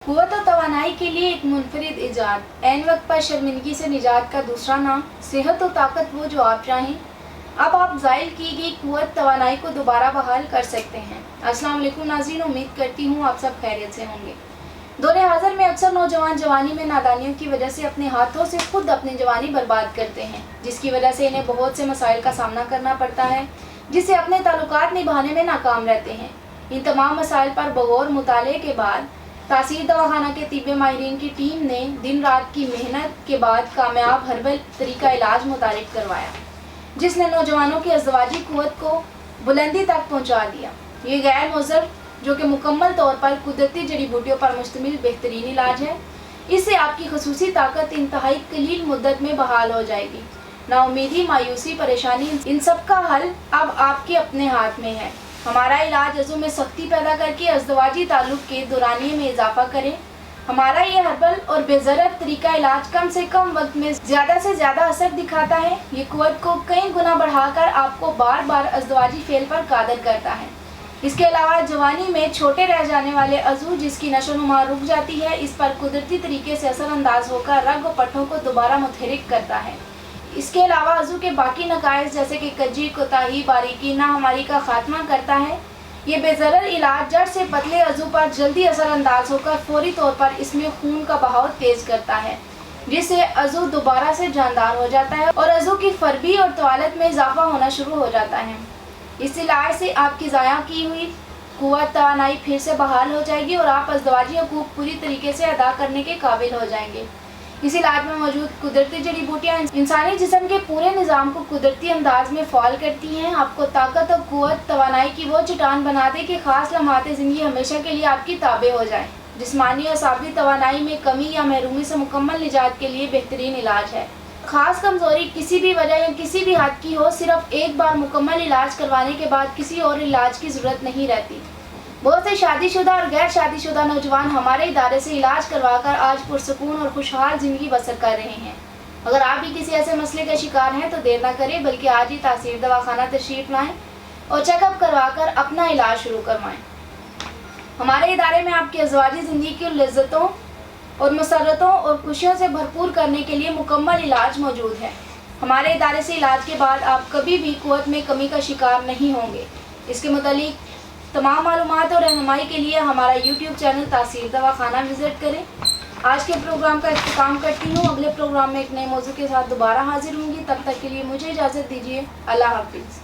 कुव्वत और तवानाई के लिए एक मुनफरिद इजाद, ऐन वक्त पर शर्मिंदगी से निजात का दूसरा नाम, सेहत और ताकत वो जो आप चाहें। अब आप ज़ायल की गई कुव्वत तवानाई को दोबारा बहाल कर सकते हैं। अस्सलाम वालेकुम नाज़रीन, उम्मीद करती हूँ आप सब खैरियत से होंगे। दौरे हाज़िर में अक्सर नौजवान जवानी में नादानियों की वजह से अपने हाथों से खुद अपनी जवानी बर्बाद करते हैं, जिसकी वजह से इन्हें बहुत से मसाइल का सामना करना पड़ता है, जिससे अपने ताल्लुकात निभाने में नाकाम रहते हैं। इन तमाम मसाइल पर बगौर मुताले के बाद तासीर दवाखाना के तिब्बे माहिरीन की टीम ने दिन रात की मेहनत के बाद कामयाब हर्बल तरीका इलाज मुतारिफ करवाया, जिसने नौजवानों की अज़दवाजी कुव्वत को बुलंदी तक पहुंचा दिया। ये गैर मुज़र जो कि मुकम्मल तौर पर कुदरती जड़ी बूटियों पर मुश्तमिल बेहतरीन इलाज है। इससे आपकी खसूसी ताकत इंतहाई कलील मुद्दत में बहाल हो जाएगी। नाउमीदी, मायूसी, परेशानी, इन सब का हल अब आपके अपने हाथ में है। हमारा इलाज अज़ू में सख्ती पैदा करके अज़दवाजी ताल्लुक़ के दौरानिये में इजाफा करे। हमारा ये हर्बल और बेज़रर तरीका इलाज कम से कम वक्त में ज़्यादा से ज़्यादा असर दिखाता है। ये कुव्वत को कई गुना बढ़ाकर आपको बार बार अज़दवाजी फेल पर कादर करता है। इसके अलावा जवानी में छोटे रह जाने वाले अज़ू जिसकी नशोनुमा रुक जाती है, इस पर कुदरती तरीके से असरअंदाज होकर रग व पट्टों को दोबारा मुतहरिक करता है। इसके अलावा अज़ू के बाकी नकाइस जैसे कि कजी, कोताही, बारीकी, नाहमारी का खात्मा करता है। ये बेज़रर इलाज जड़ से पतले अज़ू पर जल्दी असरअंदाज होकर फौरी तौर पर इसमें खून का बहाव तेज़ करता है, जिससे अज़ू दोबारा से जानदार हो जाता है और अज़ू की फरबी और तवालत में इजाफा होना शुरू हो जाता है। इस इलाज से आपकी ज़ाया की हुई कुव्वत तवानाई फिर से बहाल हो जाएगी और आप अज़दवाजी हकूक़ पूरी तरीके से अदा करने के काबिल हो जाएंगे। इस इलाज में मौजूद कुदरती जड़ी बूटियाँ इंसानी जिस्म के पूरे निज़ाम को कुदरती अंदाज में फ़ाल करती हैं, आपको ताकत और कुव्वत तवानाई की वो चट्टान बना दे कि ख़ास लम्हाते ज़िंदगी हमेशा के लिए आपकी ताबे हो जाए। जिस्मानी और साबी तवानाई में कमी या महरूमी से मुकम्मल निजात के लिए बेहतरीन इलाज है। खास कमज़ोरी किसी भी वजह या किसी भी हद की हो, सिर्फ एक बार मुकम्मल इलाज करवाने के बाद किसी और इलाज की ज़रूरत नहीं रहती। बहुत से शादीशुदा और गैर शादीशुदा नौजवान हमारे इदारे से इलाज करवाकर आज पुरसकून और खुशहाल ज़िंदगी बसर कर रहे हैं। अगर आप भी किसी ऐसे मसले का शिकार हैं तो देर ना करें, बल्कि आज ही तासीर दवाखाना तशरीफ़ लाएँ और चेकअप करवाकर अपना इलाज शुरू करवाएँ। हमारे इदारे में आपकी अज़दवाजी ज़िंदगी की लज्जतों और मसरतों और खुशियों से भरपूर करने के लिए मुकम्मल इलाज मौजूद है। हमारे इदारे से इलाज के बाद आप कभी भी कुव्वत में कमी का शिकार नहीं होंगे। इसके मुतालिक तमाम मालूमात और रहनुमाई के लिए हमारा YouTube चैनल तासीर दवाखाना विज़िट करें। आज के प्रोग्राम का इख्तिताम करती हूँ। अगले प्रोग्राम में एक नए मौजू के साथ दोबारा हाजिर होंगी। तब तक के लिए मुझे इजाज़त दीजिए। अल्लाह हाफिज़।